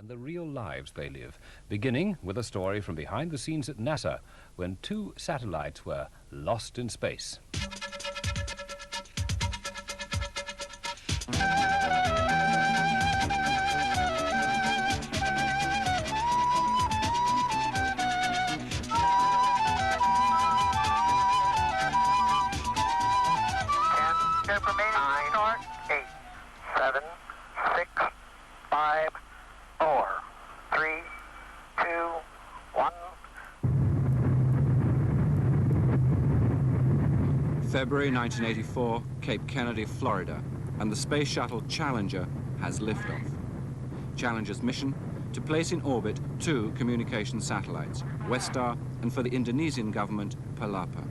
and the real lives they live, beginning with a story from behind the scenes at NASA when 2 satellites were lost in space. February 1984, Cape Kennedy, Florida, and the Space Shuttle Challenger has liftoff. Challenger's mission? To place in orbit 2 communication satellites, Westar and, for the Indonesian government, Palapa.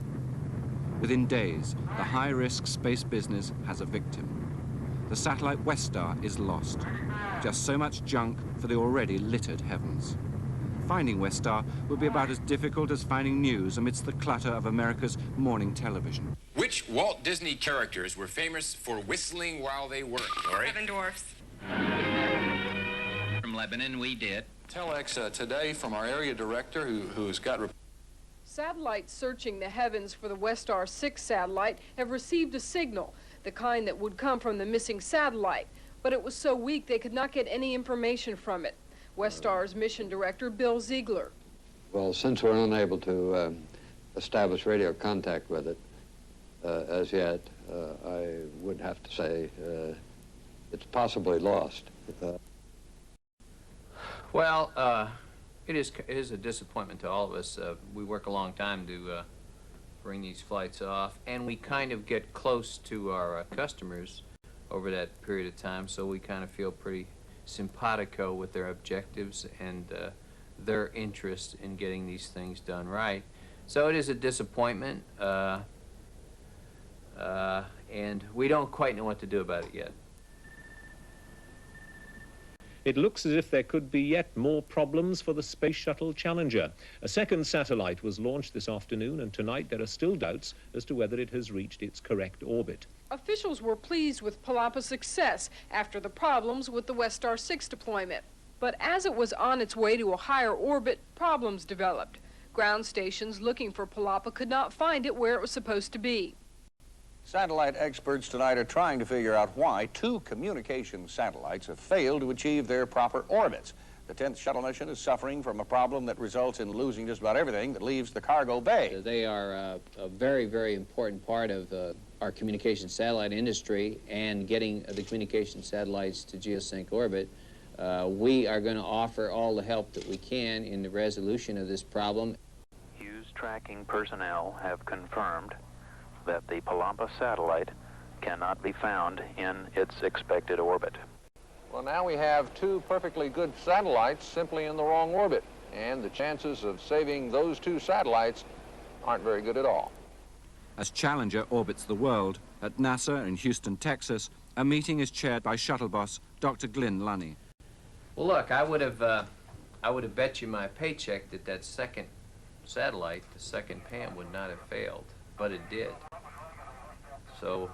Within days, the high-risk space business has a victim. The satellite Westar is lost. Just so much junk for the already littered heavens. Finding Westar would be about as difficult as finding news amidst the clutter of America's morning television. Which Walt Disney characters were famous for whistling while they worked, Lori? 7 Dwarfs. From Lebanon, we did. Telex today from our area director who's got... Satellites searching the heavens for the Westar 6 satellite have received a signal, the kind that would come from the missing satellite, but it was so weak they could not get any information from it. Westar's mission director, Bill Ziegler. Well, since we're unable to establish radio contact with it as yet, I would have to say it's possibly lost. Well, it is a disappointment to all of us. We work a long time to bring these flights off, and we kind of get close to our customers over that period of time, so we kind of feel pretty simpatico with their objectives and their interest in getting these things done right. So it is a disappointment, and we don't quite know what to do about it yet. It looks as if there could be yet more problems for the Space Shuttle Challenger. A second satellite was launched this afternoon, and tonight there are still doubts as to whether it has reached its correct orbit. Officials were pleased with Palapa's success after the problems with the Westar 6 deployment. But as it was on its way to a higher orbit, problems developed. Ground stations looking for Palapa could not find it where it was supposed to be. Satellite experts tonight are trying to figure out why 2 communication satellites have failed to achieve their proper orbits. The 10th shuttle mission is suffering from a problem that results in losing just about everything that leaves the cargo bay. They are a very, very important part of our communication satellite industry, and getting the communication satellites to geosync orbit. We are going to offer all the help that we can in the resolution of this problem. Hughes tracking personnel have confirmed that the Palapa satellite cannot be found in its expected orbit. Well, now we have 2 perfectly good satellites simply in the wrong orbit, and the chances of saving those 2 satellites aren't very good at all. As Challenger orbits the world, at NASA in Houston, Texas, a meeting is chaired by shuttle boss Dr. Glyn Lunny. Well, look, I would have bet you my paycheck that that second satellite, the second PAM, would not have failed, but it did. So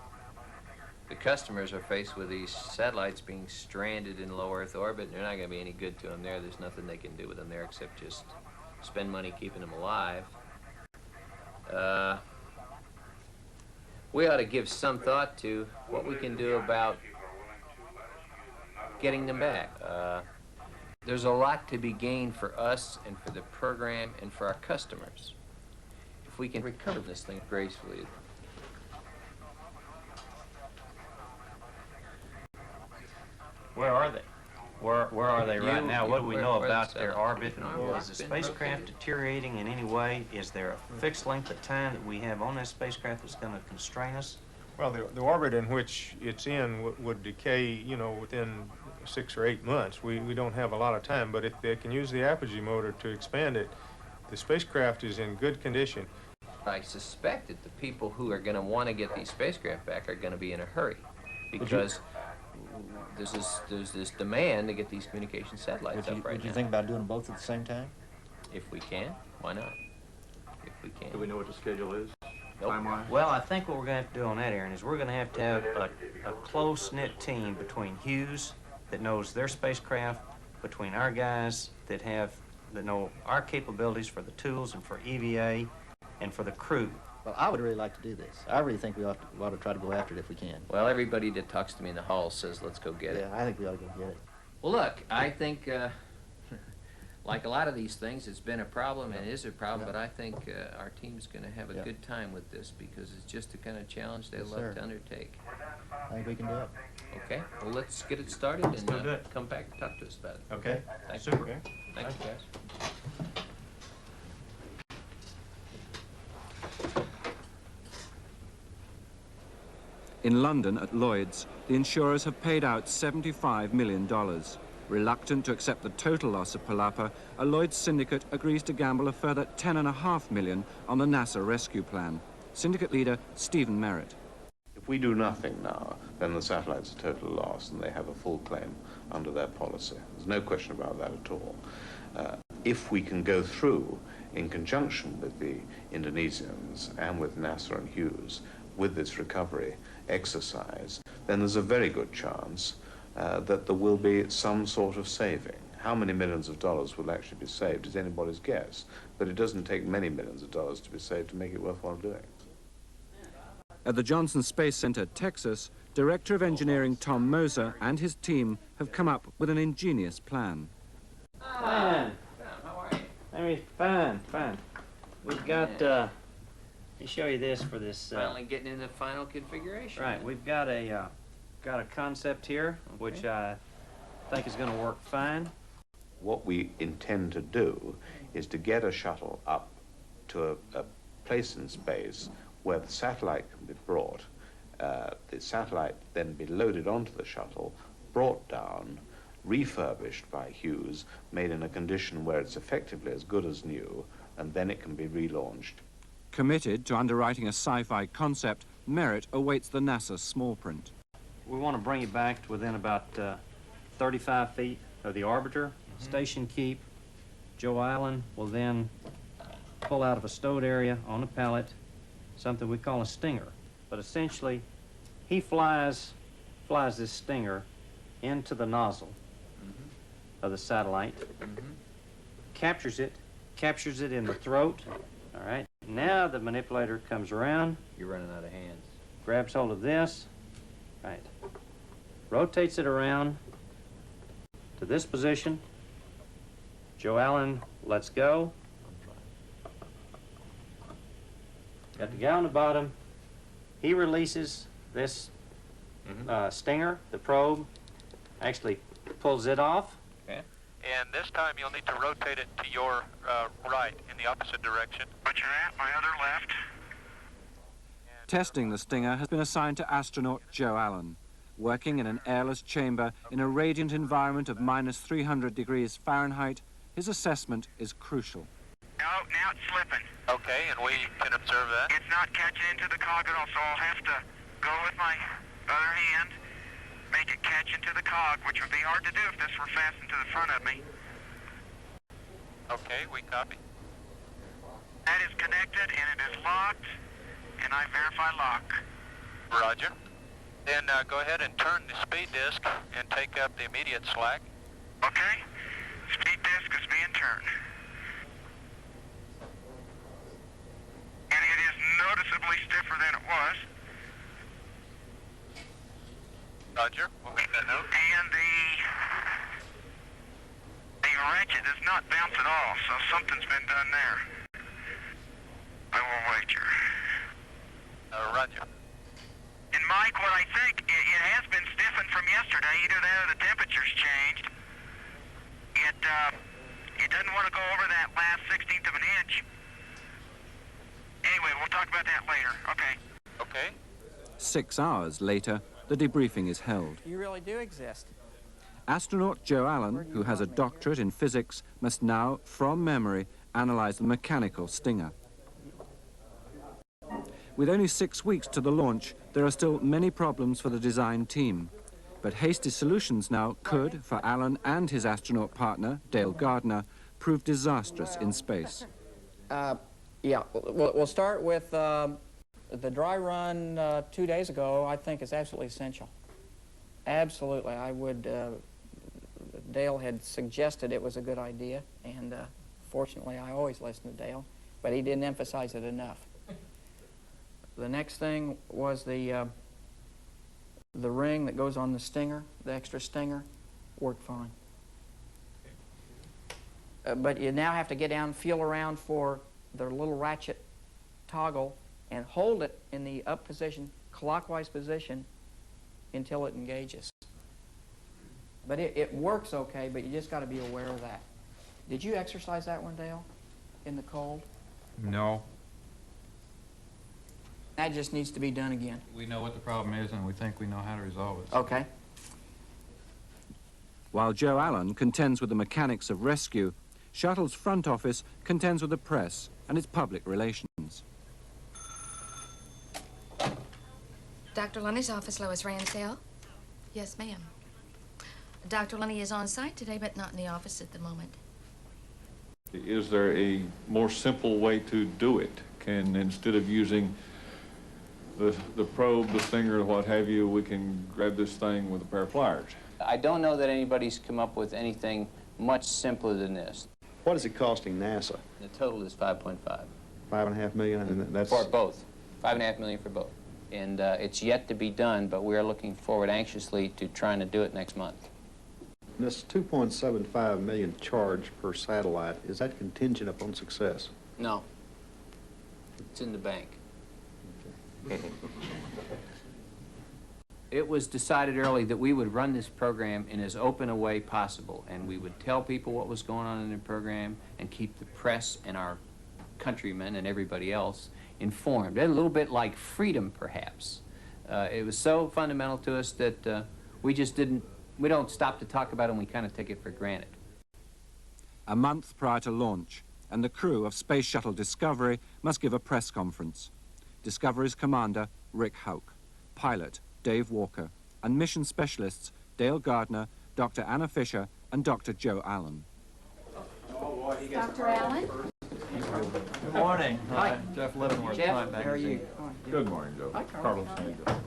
the customers are faced with these satellites being stranded in low Earth orbit, and they're not going to be any good to them there. There's nothing they can do with them there except just spend money keeping them alive. We ought to give some thought to what we can do about getting them back. There's a lot to be gained for us and for the program and for our customers if we can recover this thing gracefully. Where are they? Where are they right now? What do we know about their orbit? Is the spacecraft deteriorating in any way? Is there a fixed length of time that we have on that spacecraft that's going to constrain us? Well, the orbit in which it's in would decay, you know, within 6 or 8 months. We don't have a lot of time, but if they can use the apogee motor to expand it, the spacecraft is in good condition. I suspect that the people who are going to want to get these spacecraft back are going to be in a hurry, because there's this demand to get these communication satellites up right now. Would you think about doing them both at the same time? If we can, why not? If we can. Do we know what the schedule is? Nope. Well, I think what we're going to have to do on that, Aaron, is we're going to have a close-knit team between Hughes, that knows their spacecraft, between our guys that know our capabilities for the tools and for EVA and for the crew. Well, I would really like to do this. I really think we ought to try to go after it if we can. Well, everybody that talks to me in the hall says, let's go get it. Yeah, I think we ought to go get it. Well, look, I think, like a lot of these things, it's been a problem and is a problem, but I think our team's going to have a good time with this because it's just the kind of challenge they love to undertake. I think we can do it. Okay, well, let's get it started and do it. come back and talk to us about it. Okay, Thank super. you. Thank you, guys. In London, at Lloyd's, the insurers have paid out $75 million. Reluctant to accept the total loss of Palapa, a Lloyd's syndicate agrees to gamble a further $10.5 million on the NASA rescue plan. Syndicate leader Stephen Merritt. If we do nothing now, then the satellite's a total loss and they have a full claim under their policy. There's no question about that at all. If we can go through in conjunction with the Indonesians and with NASA and Hughes with this recovery exercise, then there's a very good chance that there will be some sort of saving. How many millions of dollars will actually be saved is anybody's guess, but it doesn't take many millions of dollars to be saved to make it worthwhile doing. At the Johnson Space Center, Texas, Director of Engineering Tom Moser and his team have come up with an ingenious plan. Fine. How are you? I mean, fine. We've got, let me show you this for this. Finally getting in the final configuration. Right, we've got a concept here, which I think is going to work fine. What we intend to do is to get a shuttle up to a place in space where the satellite can be brought, the satellite then be loaded onto the shuttle, brought down, refurbished by Hughes, made in a condition where it's effectively as good as new, and then it can be relaunched. Committed to underwriting a sci-fi concept, Merritt awaits the NASA small print. We want to bring it back to within about 35 feet of the orbiter. Station keep. Joe Allen will then pull out of a stowed area on a pallet something we call a stinger. But essentially, he flies this stinger into the nozzle of the satellite, captures it in the throat. All right. Now the manipulator comes around. You're running out of hands. Grabs hold of this. Right. Rotates it around to this position. Joe Allen lets go. Got the guy on the bottom. He releases this stinger, the probe, actually pulls it off. Okay. And this time you'll need to rotate it to your right in the opposite direction. But you're at my other left. Testing the stinger has been assigned to astronaut Joe Allen. Working in an airless chamber in a radiant environment of -300 degrees Fahrenheit, his assessment is crucial. Now it's slipping. Okay, and we can observe that. It's not catching into the cog at all, so I'll have to go with my other hand, make it catch into the cog, which would be hard to do if this were fastened to the front of me. Okay, we copy. That is connected, and it is locked, and I verify lock. Roger. Then go ahead and turn the speed disk and take up the immediate slack. Okay. Speed disk is being turned. And it is noticeably stiffer than it was. Roger. We'll make that note. And the ratchet does not bounce at all, so something's been done there. I will wager. Roger. And Mike, what I think, it has been stiffened from yesterday. Either that or the temperature's changed. It doesn't want to go over that last 1/16 of an inch. Anyway, we'll talk about that later. Okay. Okay. 6 hours later, the debriefing is held. You really do exist. Astronaut Joe Allen, who has a doctorate in physics, must now, from memory, analyze the mechanical stinger. With only 6 weeks to the launch, there are still many problems for the design team. But hasty solutions now could, for Allen and his astronaut partner, Dale Gardner, prove disastrous in space. Yeah, we'll start with the dry run 2 days ago, I think is absolutely essential. Absolutely. I would Dale had suggested it was a good idea, and fortunately I always listen to Dale, but he didn't emphasize it enough. The next thing was the ring that goes on the stinger, the extra stinger, worked fine. But you now have to get down, feel around for the little ratchet toggle and hold it in the up position, clockwise position, until it engages. But it works okay, but you just got to be aware of that. Did you exercise that one, Dale, in the cold? No. That just needs to be done again. We know what the problem is, and we think we know how to resolve it. Okay. While Joe Allen contends with the mechanics of rescue, Shuttle's front office contends with the press and its public relations. Dr. Lunny's office, Lois Ransdale. Yes, ma'am. Dr. Lunny is on site today, but not in the office at the moment. Is there a more simple way to do it? Can, instead of using the probe, the stinger, what have you, we can grab this thing with a pair of pliers? I don't know that anybody's come up with anything much simpler than this. What is it costing NASA? The total is 5.5. $5.5 million, and that's... For both. $5.5 million for both. And it's yet to be done, but we're looking forward anxiously to trying to do it next month. This $2.75 million charge per satellite, is that contingent upon success? No. It's in the bank. Okay. It was decided early that we would run this program in as open a way possible, and we would tell people what was going on in the program and keep the press and our countrymen and everybody else informed. A little bit like freedom, perhaps. It was so fundamental to us that we don't stop to talk about it, and we kind of take it for granted. A month prior to launch, and the crew of Space Shuttle Discovery must give a press conference. Discovery's commander, Rick Houck, pilot, Dave Walker, and mission specialists, Dale Gardner, Dr. Anna Fisher, and Dr. Joe Allen. Dr. Allen? Good morning. Hi. Jeff Leavenworth, Jeff, Time how are you? Magazine. Good morning, Joe. Hi, Carlos. How you doing?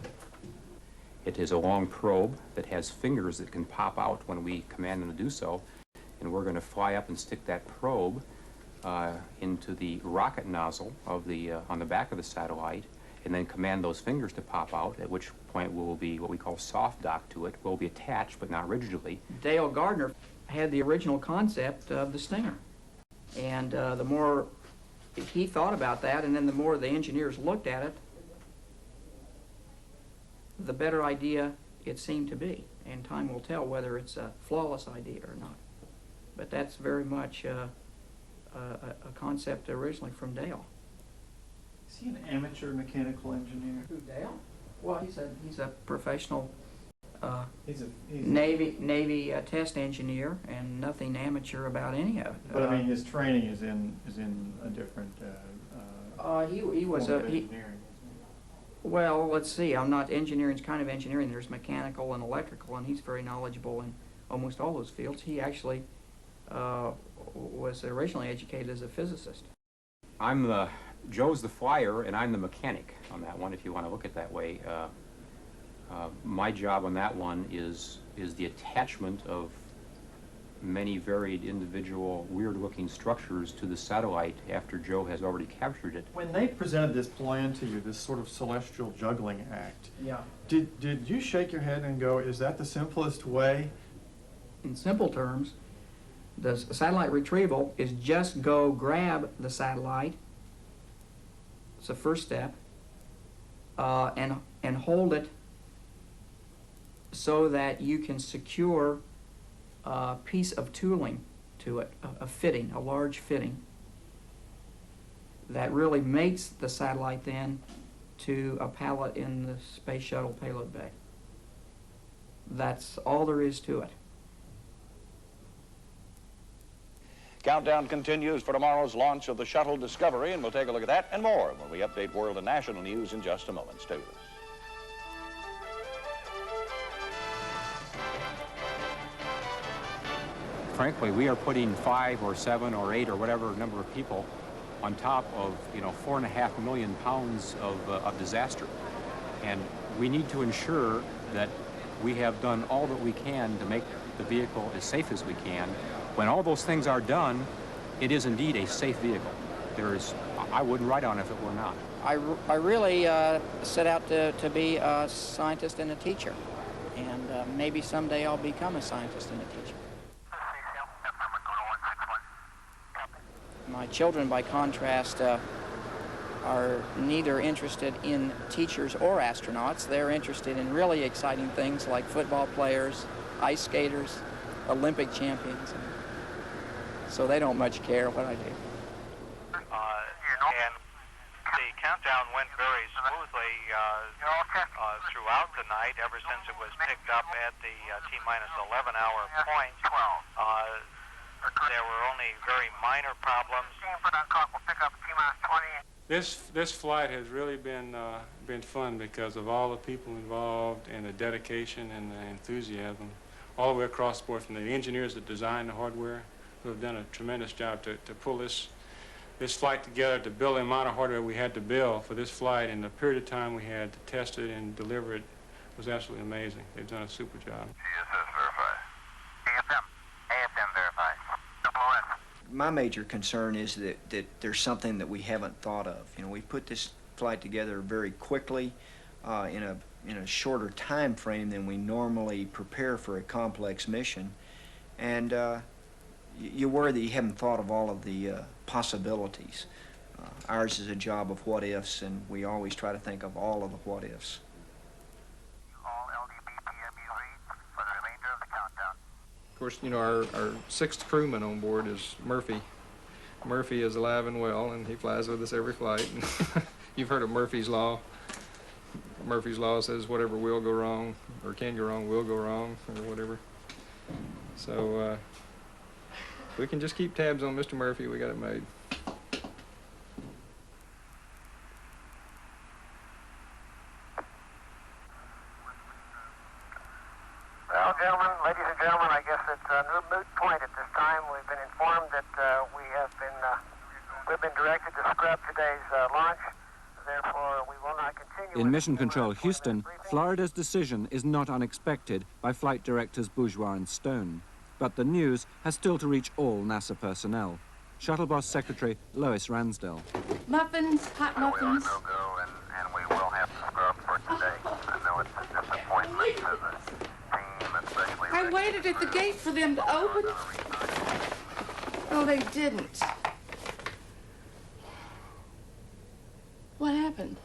It is a long probe that has fingers that can pop out when we command them to do so, and we're going to fly up and stick that probe into the rocket nozzle of the on the back of the satellite, and then command those fingers to pop out, at which point we will be what we call soft dock to it. We'll be attached, but not rigidly. Dale Gardner had the original concept of the stinger. And the more he thought about that, and then the more the engineers looked at it, the better idea it seemed to be. And time will tell whether it's a flawless idea or not. But that's very much a concept originally from Dale. Is he an amateur mechanical engineer? Who, Dale? Well, he's a professional he's a Navy test engineer, and nothing amateur about any of it. But I mean, his training is in a different. He was Well, let's see. I'm not engineering. It's kind of engineering. There's mechanical and electrical, and he's very knowledgeable in almost all those fields. He actually was originally educated as a physicist. Joe's the flyer, and I'm the mechanic on that one, if you want to look at it that way. My job on that one is the attachment of many varied individual weird-looking structures to the satellite after Joe has already captured it. When they presented this plan to you, this sort of celestial juggling act, yeah, did you shake your head and go, is that the simplest way? In simple terms, the satellite retrieval is just go grab the satellite. It's the first step, and hold it so that you can secure a piece of tooling to it, a fitting, a large fitting, that really mates the satellite then to a pallet in the Space Shuttle payload bay. That's all there is to it. Countdown continues for tomorrow's launch of the Shuttle Discovery, and we'll take a look at that and more when we update world and national news in just a moment. Stay with us. Frankly, we are putting 5 or 7 or 8 or whatever number of people on top of 4.5 million pounds of disaster, and we need to ensure that we have done all that we can to make the vehicle as safe as we can. When all those things are done, it is indeed a safe vehicle. I wouldn't ride on it if it were not. I really set out to be a scientist and a teacher, and maybe someday I'll become a scientist and a teacher. My children, by contrast, are neither interested in teachers or astronauts. They're interested in really exciting things like football players, ice skaters, Olympic champions. So they don't much care what I do. And the countdown went very smoothly throughout the night, ever since it was picked up at the T-minus 11 hour point. There were only very minor problems. This flight has really been fun because of all the people involved and the dedication and the enthusiasm all the way across the board, from the engineers that designed the hardware, who have done a tremendous job to pull this flight together, to build the amount of hardware we had to build for this flight, and the period of time we had to test it and deliver it was absolutely amazing. They've done a super job. GSS verified. AFM verified. My major concern is that there's something that we haven't thought of. You know, we put this flight together very quickly in a shorter time frame than we normally prepare for a complex mission, and you worry that you haven't thought of all of the possibilities. Ours is a job of what ifs, and we always try to think of all of the what ifs. Of course, you know, our sixth crewman on board is Murphy. Murphy is alive and well, and he flies with us every flight. You've heard of Murphy's Law. Murphy's Law says whatever will go wrong, or can go wrong, will go wrong, or whatever. So if we can just keep tabs on Mr. Murphy, we got it made. Well, gentlemen, ladies and gentlemen, I guess it's a moot point at this time. We've been informed that we've been directed to scrap today's launch. Therefore, we will not continue. In Mission Control Houston, Florida's decision is not unexpected by flight directors Bourgeois and Stone. But the news has still to reach all NASA personnel. Shuttle Boss Secretary Lois Ransdell. Muffins, hot muffins. And we will have to scrub for today. I know it's a disappointment to the team, especially. I waited at the gate for them to open. Oh, they didn't. What happened?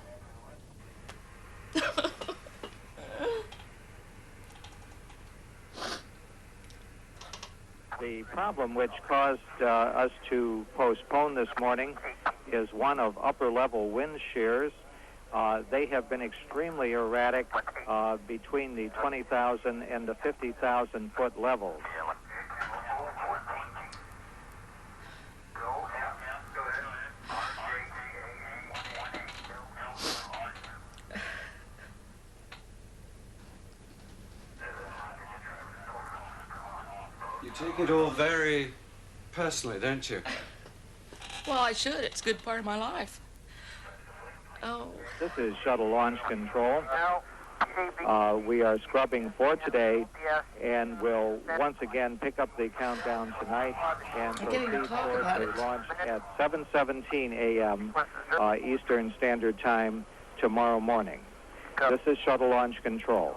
The problem which caused us to postpone this morning is one of upper-level wind shears. They have been extremely erratic between the 20,000 and the 50,000 foot levels. You take it all very personally, don't you? Well, I should. It's a good part of my life. Oh. This is Shuttle Launch Control. We are scrubbing for today, and will once again pick up the countdown tonight and proceed for the launch at 7:17 a.m. Eastern Standard Time tomorrow morning. This is Shuttle Launch Control.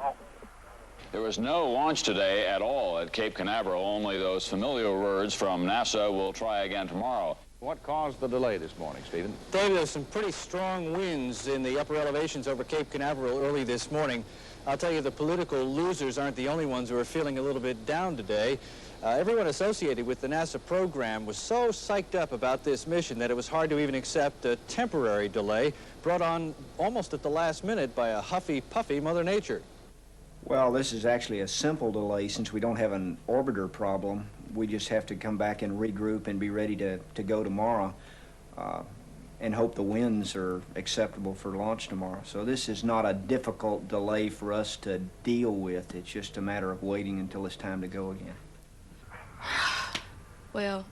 There was no launch today at all at Cape Canaveral. Only those familiar words from NASA, "We'll try again tomorrow." What caused the delay this morning, Stephen? David, there's some pretty strong winds in the upper elevations over Cape Canaveral early this morning. I'll tell you, the political losers aren't the only ones who are feeling a little bit down today. Everyone associated with the NASA program was so psyched up about this mission that it was hard to even accept a temporary delay brought on almost at the last minute by a huffy-puffy Mother Nature. Well, this is actually a simple delay since we don't have an orbiter problem. We just have to come back and regroup and be ready to go tomorrow and hope the winds are acceptable for launch tomorrow. So this is not a difficult delay for us to deal with. It's just a matter of waiting until it's time to go again. Well,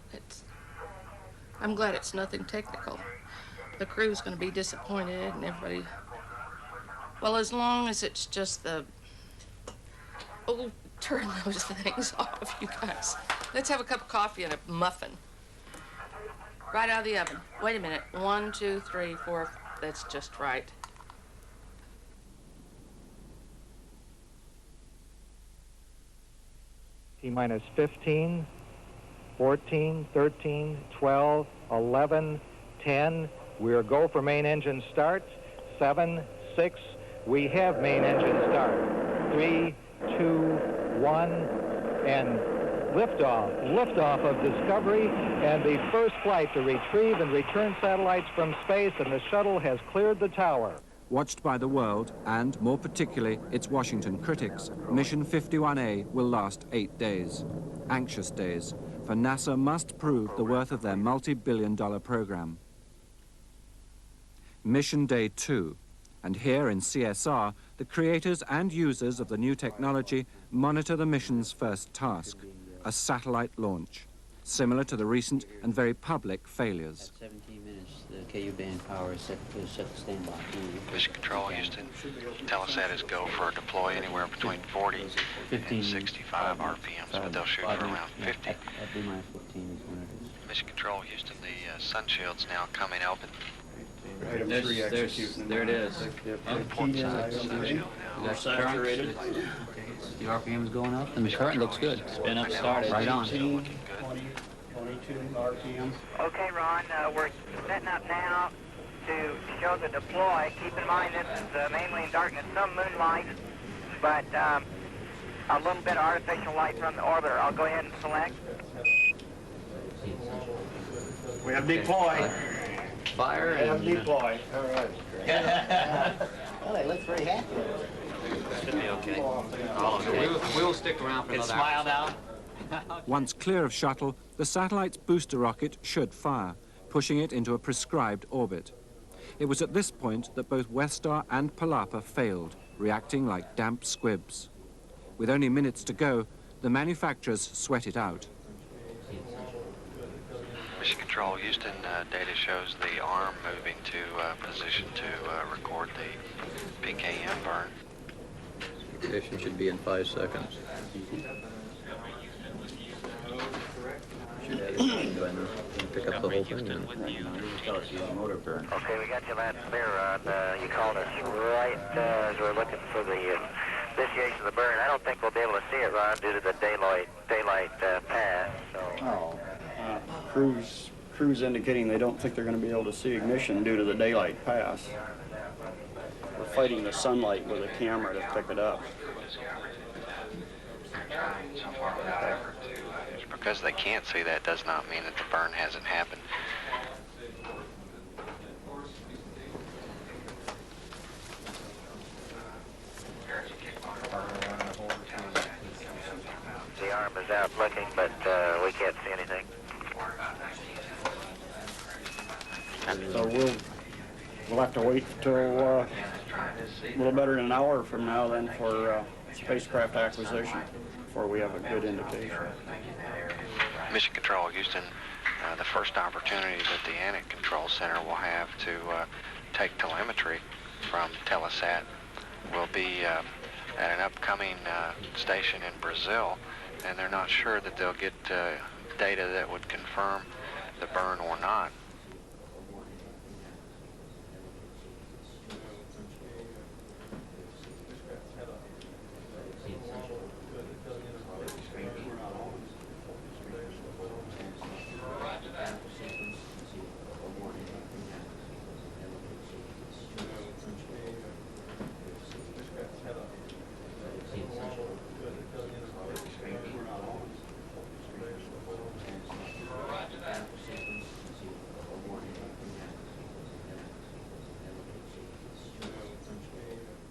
I'm glad it's nothing technical. The crew's going to be disappointed and everybody... Well, as long as it's just the... Oh, turn those things off, you guys. Let's have a cup of coffee and a muffin. Right out of the oven. Wait a minute. 1, 2, 3, 4. That's just right. T-minus 15, 14, 13, 12, 11, 10. We're go for main engine start. 7, 6. We have main engine start. 3, 2, 1, and liftoff. Liftoff of Discovery and the first flight to retrieve and return satellites from space, and the shuttle has cleared the tower. Watched by the world, and more particularly its Washington critics, Mission 51A will last 8 days. Anxious days, for NASA must prove the worth of their multi-billion-dollar program. Mission Day 2, and here in CSR, the creators and users of the new technology monitor the mission's first task, a satellite launch, similar to the recent and very public failures. At 17 minutes, the KU band power is set to standby. Mission Control, Houston. Telesat is go for a deploy anywhere between 40 and 65 RPMs, but they'll shoot for around 50. At B-minus 15 is when it is. Mission Control, Houston, the sun shield's now coming open. Item 3 executing. There it is. Port side sun shield now. Saturated. The RPM is going up, and the current looks good. Spin up, started. Right on. 22 RPM. Okay, Ron, we're setting up now to show the deploy. Keep in mind this is mainly in darkness, some moonlight, but a little bit of artificial light from the orbiter. I'll go ahead and select. We have deploy. Fire and deploy. All right. Well, they look very happy. Should be okay. All okay. We'll stick around for another hour. Smile now. Once clear of shuttle, the satellite's booster rocket should fire, pushing it into a prescribed orbit. It was at this point that both Westar and Palapa failed, reacting like damp squibs. With only minutes to go, the manufacturers sweat it out. Mission Control, Houston, data shows the arm moving to position to record the PKM burn. Ignition should be in 5 seconds. Should go ahead and pick up the whole thing. Okay, we got you loud and clear, Ron. You called us right as we're looking for the initiation of the burn. I don't think we'll be able to see it, Ron, due to the daylight pass. So. Crews indicating they don't think they're going to be able to see ignition due to the daylight pass. We're fighting the sunlight with a camera to pick it up. Because they can't see that does not mean that the burn hasn't happened. The arm is out looking, but we can't see anything. So we'll have to wait till a little better than an hour from now then for spacecraft acquisition before we have a good indication. Mission Control, Houston, the first opportunity that the Anik Control Center will have to take telemetry from Telesat will be at an upcoming station in Brazil, and they're not sure that they'll get data that would confirm the burn or not.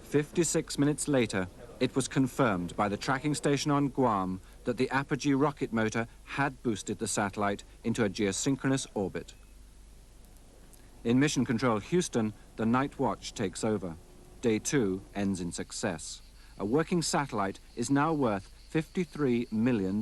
"56 minutes later, it was confirmed by the tracking station on Guam that the Apogee rocket motor had boosted the satellite into a geosynchronous orbit. In Mission Control Houston, the night watch takes over. Day 2 ends in success. A working satellite is now worth $53 million.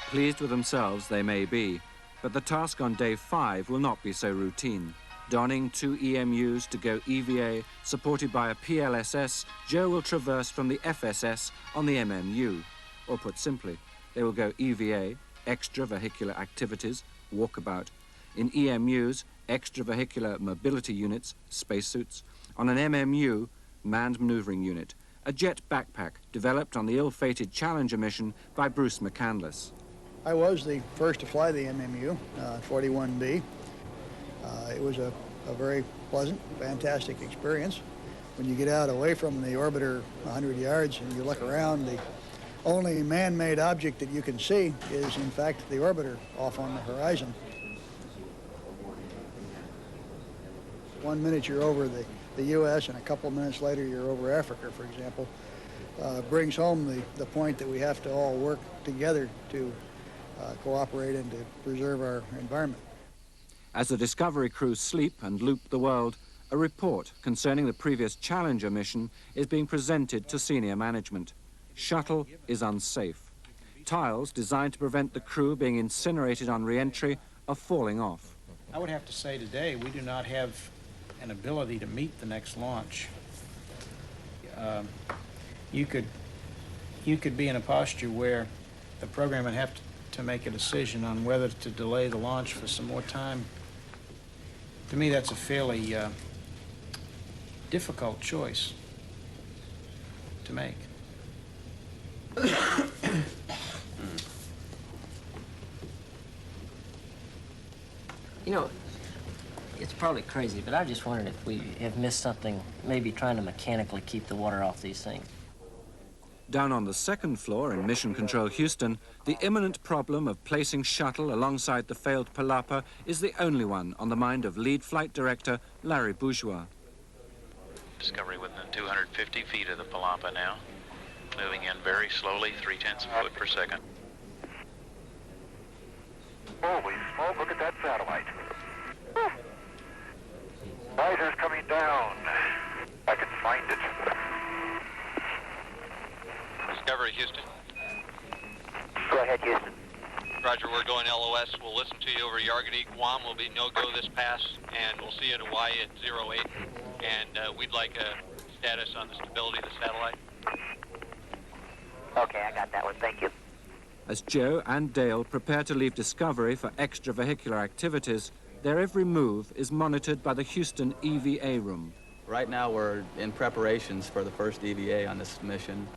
Pleased with themselves they may be, But the task on day 5 will not be so routine. Donning 2 EMUs to go EVA, supported by a PLSS, Joe will traverse from the FSS on the MMU. Or put simply, they will go EVA, extravehicular activities, walkabout, in EMUs, extravehicular mobility units, spacesuits, on an MMU, manned maneuvering unit, a jet backpack developed on the ill-fated Challenger mission by Bruce McCandless. I was the first to fly the MMU, 41B. It was a very pleasant, fantastic experience. When you get out away from the orbiter 100 yards and you look around, the only man-made object that you can see is, in fact, the orbiter off on the horizon. 1 minute you're over the U.S. and a couple of minutes later you're over Africa, for example, brings home the point that we have to all work together to cooperate and to preserve our environment. As the Discovery crew sleep and loop the world, a report concerning the previous Challenger mission is being presented to senior management. Shuttle is unsafe. Tiles designed to prevent the crew being incinerated on re-entry are falling off. I would have to say today we do not have an ability to meet the next launch. You could be in a posture where the program would have to make a decision on whether to delay the launch for some more time. To me, that's a fairly difficult choice to make. You know, it's probably crazy, but I just wondered if we have missed something, maybe trying to mechanically keep the water off these things. Down on the second floor in Mission Control Houston, the imminent problem of placing shuttle alongside the failed Palapa is the only one on the mind of lead flight director Larry Bourgeois. Discovery within 250 feet of the Palapa now. Moving in very slowly, 0.3 foot per second. Holy smoke, look at that satellite. Riser's coming down. I can find it. Discovery, Houston. Go ahead, Houston. Roger, we're going LOS. We'll listen to you over Yargati. Guam will be no-go this pass, and we'll see you at Hawaii at 08. And we'd like a status on the stability of the satellite. Okay, I got that one. Thank you. As Joe and Dale prepare to leave Discovery for extravehicular activities, their every move is monitored by the Houston EVA room. Right now we're in preparations for the first EVA on this mission,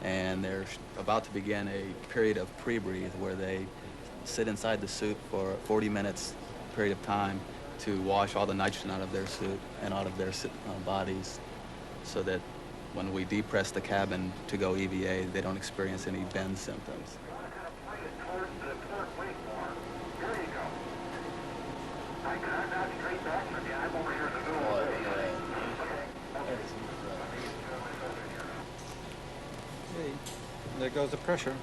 and they're about to begin a period of pre-breathe where they sit inside the suit for a 40 minutes period of time to wash all the nitrogen out of their suit and out of their bodies, so that when we depress the cabin to go EVA, they don't experience any bend symptoms. There goes the pressure.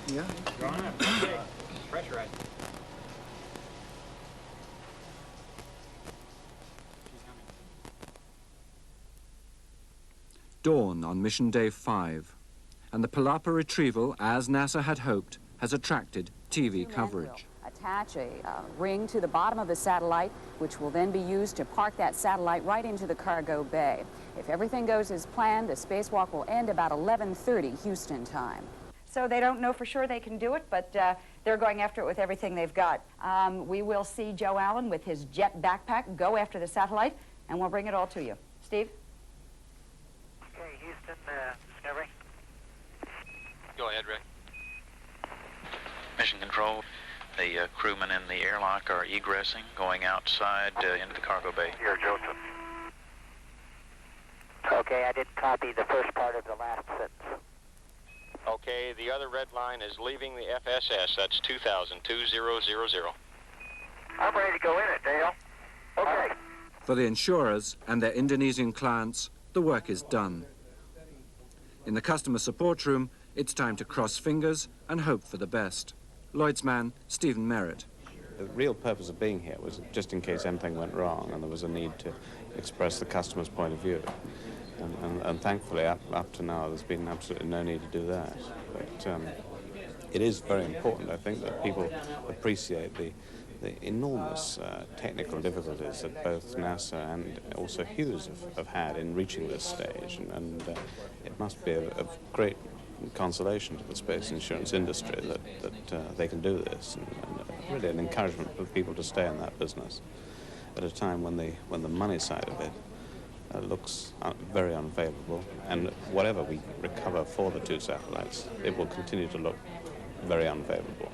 Yeah. Drawn up. Okay. Pressurized. Dawn on mission day 5, and the Palapa Retrieval, as NASA had hoped, has attracted TV coverage. Attach a ring to the bottom of the satellite, which will then be used to park that satellite right into the cargo bay. If everything goes as planned, the spacewalk will end about 11:30 Houston time. So they don't know for sure they can do it, but they're going after it with everything they've got. We will see Joe Allen with his jet backpack go after the satellite, and we'll bring it all to you. Steve? Okay, Houston, Discovery. Go ahead, Rick. Mission Control, the crewmen in the airlock are egressing, going outside into the cargo bay. Here, Joseph. Okay, I did copy the first part of the last sentence. Okay, the other red line is leaving the FSS. That's 2000. I'm ready to go in it, Dale. Okay. For the insurers and their Indonesian clients, the work is done. In the customer support room, it's time to cross fingers and hope for the best. Lloyd's man, Stephen Merritt. The real purpose of being here was just in case anything went wrong and there was a need to express the customer's point of view. And thankfully, up to now, there's been absolutely no need to do that. But it is very important, I think, that people appreciate the the enormous technical difficulties that both NASA and also Hughes have had in reaching this stage, and it must be of great consolation to the space insurance industry that they can do this, and really an encouragement for people to stay in that business at a time when the money side of it looks very unfavorable, and whatever we recover for the two satellites, it will continue to look very unfavorable.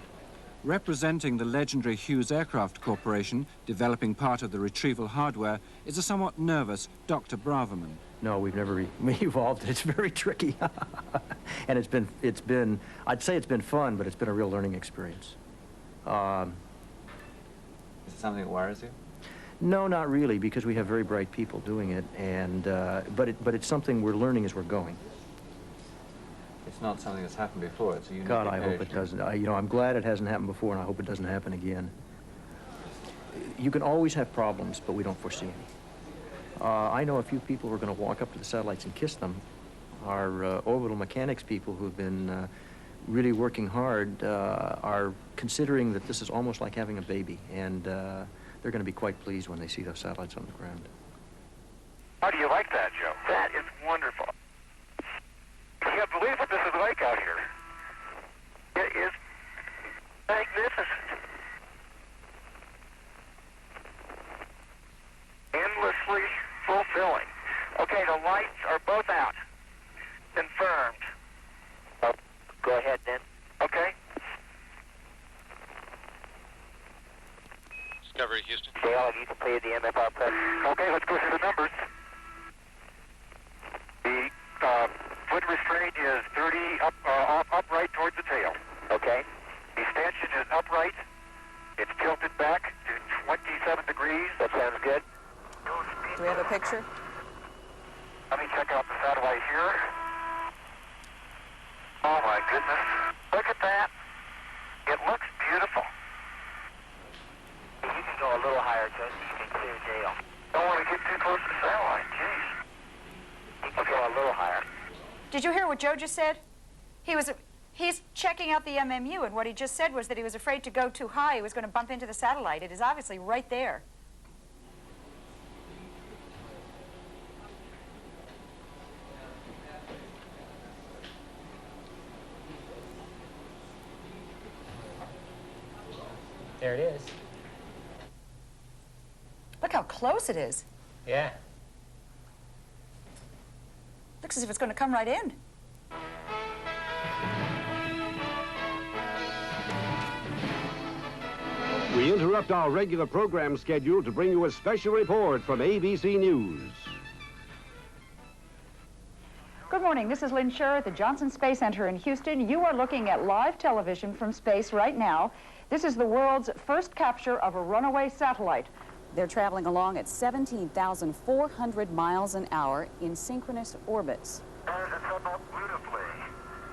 Representing the legendary Hughes Aircraft Corporation, developing part of the retrieval hardware, is a somewhat nervous Dr. Braverman. No, we've never evolved it. It's very tricky. And it's been, I'd say it's been fun, but it's been a real learning experience. Is it something that worries you? No, not really, because we have very bright people doing it, and, but it's something we're learning as we're going. It's not something that's happened before. It's a unique God, I hope occasion. it doesn't. You know, I'm glad it hasn't happened before, and I hope it doesn't happen again. You can always have problems, but we don't foresee any. I know a few people who are going to walk up to the satellites and kiss them. Our orbital mechanics people who've been really working hard are considering that this is almost like having a baby, and they're going to be quite pleased when they see those satellites on the ground. How do you like that, Joe? That is wonderful. You can't believe what this is like out here. It is magnificent. Endlessly fulfilling. Okay, the lights are both out. Confirmed. Oh, go ahead then. Okay. Discovery, Houston. Dale, have you completed the MFR press? Okay, let's go through the numbers. The foot restraint is 30 upright towards the tail. Okay. The stanchion is upright. It's tilted back to 27 degrees. That sounds good. Do we have a picture? Let me check out the satellite here. Oh my goodness. Look at that. It looks beautiful. You can go a little higher, Joe, so you can clear Dale. Don't want to get too close to the satellite, jeez. You can go a little higher. Did you hear what Joe just said? He's checking out the MMU, and what he just said was that he was afraid to go too high. He was going to bump into the satellite. It is obviously right there. There it is. Look how close it is. Yeah. Looks as if it's going to come right in. We interrupt our regular program schedule to bring you a special report from ABC News. Good morning. This is Lynn Scher at the Johnson Space Center in Houston. You are looking at live television from space right now. This is the world's first capture of a runaway satellite. They're traveling along at 17,400 miles an hour in synchronous orbits.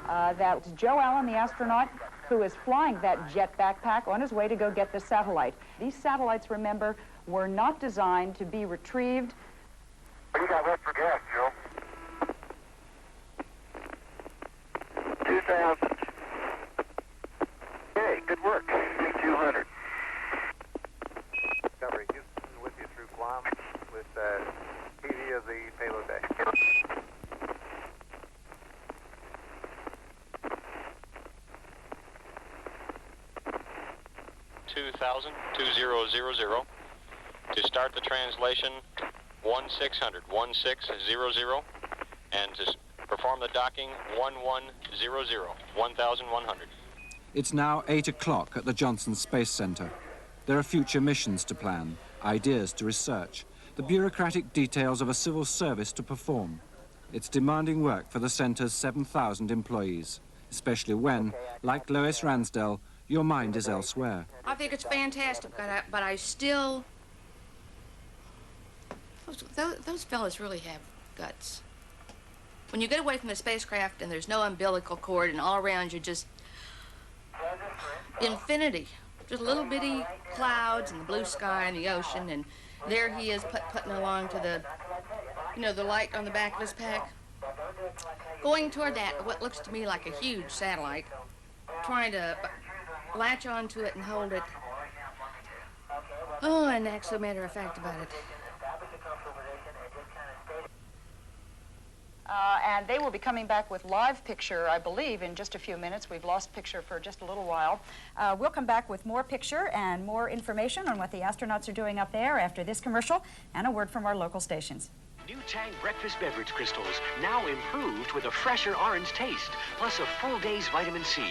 That's Joe Allen, the astronaut, who is flying that jet backpack on his way to go get the satellite. These satellites, remember, were not designed to be retrieved. What do you got left for gas, Joe? 2,000. Okay, good work. 200. Discovery, Houston with you through Guam with TV of the payload day. 2000. To start the translation, 1600, 1600, and to perform the docking, 1100, 1100. It's now 8 o'clock at the Johnson Space Center. There are future missions to plan, ideas to research, the bureaucratic details of a civil service to perform. It's demanding work for the center's 7,000 employees, especially when, like Lois Ransdell, your mind is elsewhere. I think it's fantastic, but I still... Those fellas really have guts. When you get away from the spacecraft and there's no umbilical cord and all around you just... infinity. Just little bitty clouds and the blue sky and the ocean, and there he is putting along to the, you know, the light on the back of his pack. Going toward that, what looks to me like a huge satellite, trying to latch onto it and hold it. Oh, and actually, matter of fact about it. And they will be coming back with live picture, I believe, in just a few minutes. We've lost picture for just a little while. We'll come back with more picture and more information on what the astronauts are doing up there after this commercial and a word from our local stations. New Tang breakfast beverage crystals, now improved with a fresher orange taste, plus a full day's vitamin C.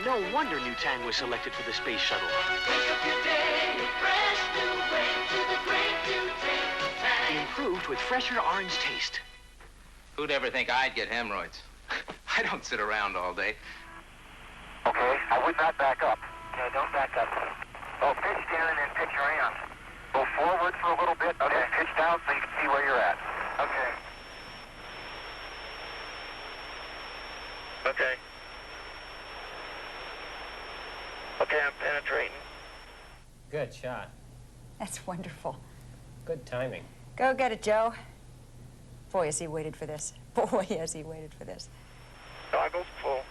No wonder New Tang was selected for the space shuttle. Improved with fresher orange taste. Who'd ever think I'd get hemorrhoids? I don't sit around all day. Okay, I would not back up. Okay, don't back up. Oh, pitch down and then pitch around. Go forward for a little bit, okay. Pitch down so you can see where you're at. Okay. Okay. Okay, I'm penetrating. Good shot. That's wonderful. Good timing. Go get it, Joe. Boy, has he waited for this. Boy, has he waited for this. Toggles full.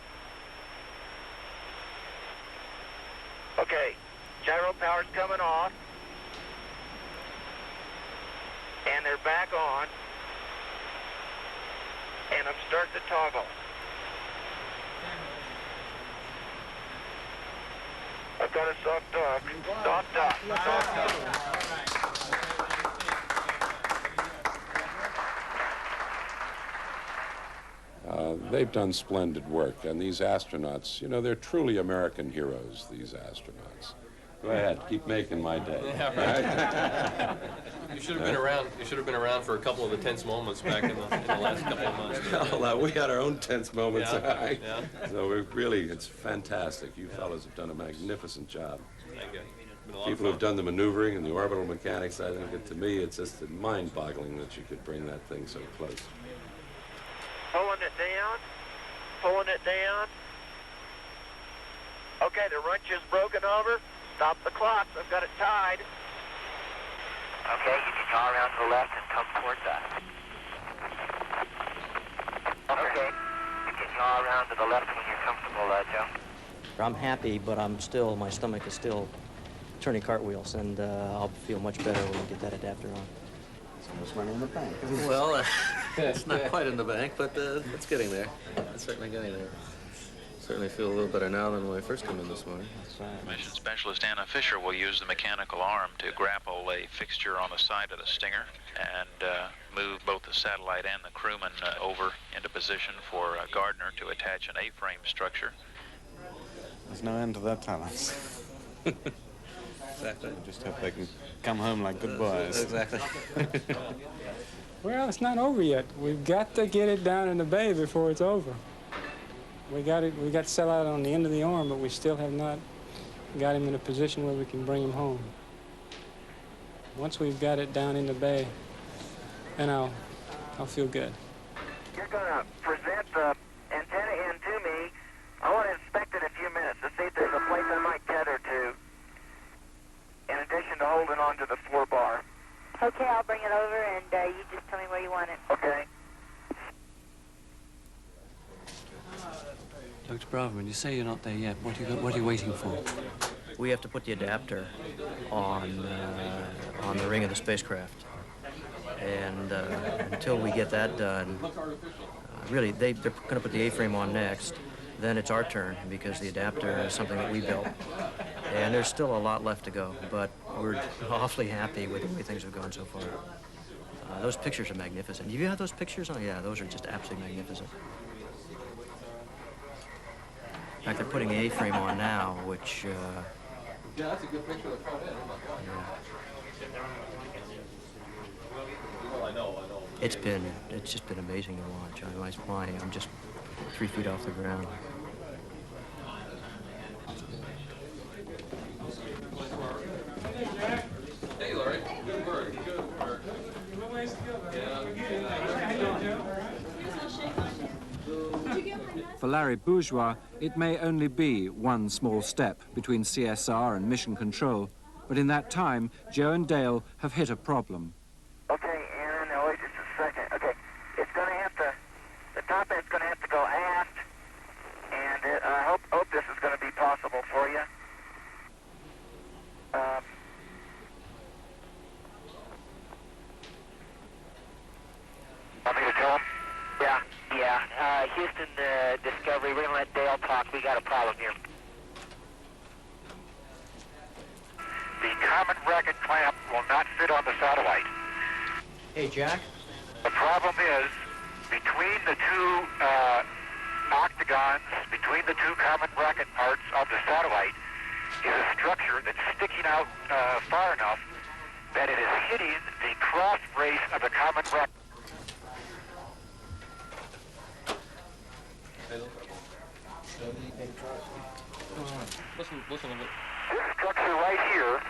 Okay, gyro power's coming off. And they're back on. And I'm starting to toggle. I've got a soft dock. Soft dock. Soft dock. They've done splendid work, and these astronauts, you know, they're truly American heroes, these astronauts. Go ahead, keep making my day. Yeah, right. You should have been around. You should have been around for a couple of the tense moments back in the last couple of months. Well, we had our own tense moments. Yeah, yeah. So we're really, it's fantastic. You fellows have done a magnificent job. Thank you. It's been a lot of People fun. who've done the maneuvering and the orbital mechanics, I think, to me, it's just mind-boggling that you could bring that thing so close. Pulling it down. Pulling it down. Okay, the wrench is broken over. Stop the clock. I've got it tied. Okay, you can yaw around to the left and come towards us. Okay, you can yaw around to the left when you're comfortable, Joe. I'm happy, but my stomach is still turning cartwheels, and I'll feel much better when we get that adapter on. It's money in the bank. Well, it's not quite in the bank, but it's getting there. It's certainly getting there. Certainly feel a little better now than when I first came in this morning. Mission Specialist Anna Fisher will use the mechanical arm to grapple a fixture on the side of the Stinger and move both the satellite and the crewman over into position for Gardner to attach an A-frame structure. There's no end to their talents. Exactly. I just hope they can come home like good boys. Exactly. Well, it's not over yet. We've got to get it down in the bay before it's over. We got to sell out on the end of the arm, but we still have not got him in a position where we can bring him home. Once we've got it down in the bay, then I'll feel good. You're going to present the antenna in to me. I want to inspect it in a few minutes to see if there's a place I might tether to, in addition to holding on to the floor bar. Okay, I'll bring it over, and you just tell me where you want it. Okay. Dr. Bravo, when you say you're not there yet, what are you waiting for? We have to put the adapter on the ring of the spacecraft, and until we get that done, really they're going to put the A-frame on next. Then it's our turn because the adapter is something that we built, and there's still a lot left to go. But we're awfully happy with the way things have gone so far. Those pictures are magnificent. Do you have those pictures? Oh yeah, those are just absolutely magnificent. In fact, they're putting the A-frame on now, which, Yeah, that's a good picture of the front end. Well, I know. it's just been amazing to watch. I was flying. I'm just 3 feet off the ground. Hey, Larry. Good work. Good work. For Larry Bourgeois, it may only be one small step between CSR and mission control, but in that time, Joe and Dale have hit a problem. Okay, Aaron, now wait just a second. Okay, it's going to have to, the top end's going to have to go aft, and I hope this is going to be possible for you. Yeah, Houston Discovery, we're going to let Dale talk. We got a problem here. The common bracket clamp will not fit on the satellite. Hey, Jack? The problem is, between the two octagons, between the two common bracket parts of the satellite, is a structure that's sticking out far enough that it is hitting the cross brace of the common bracket. Listen to it. This structure right here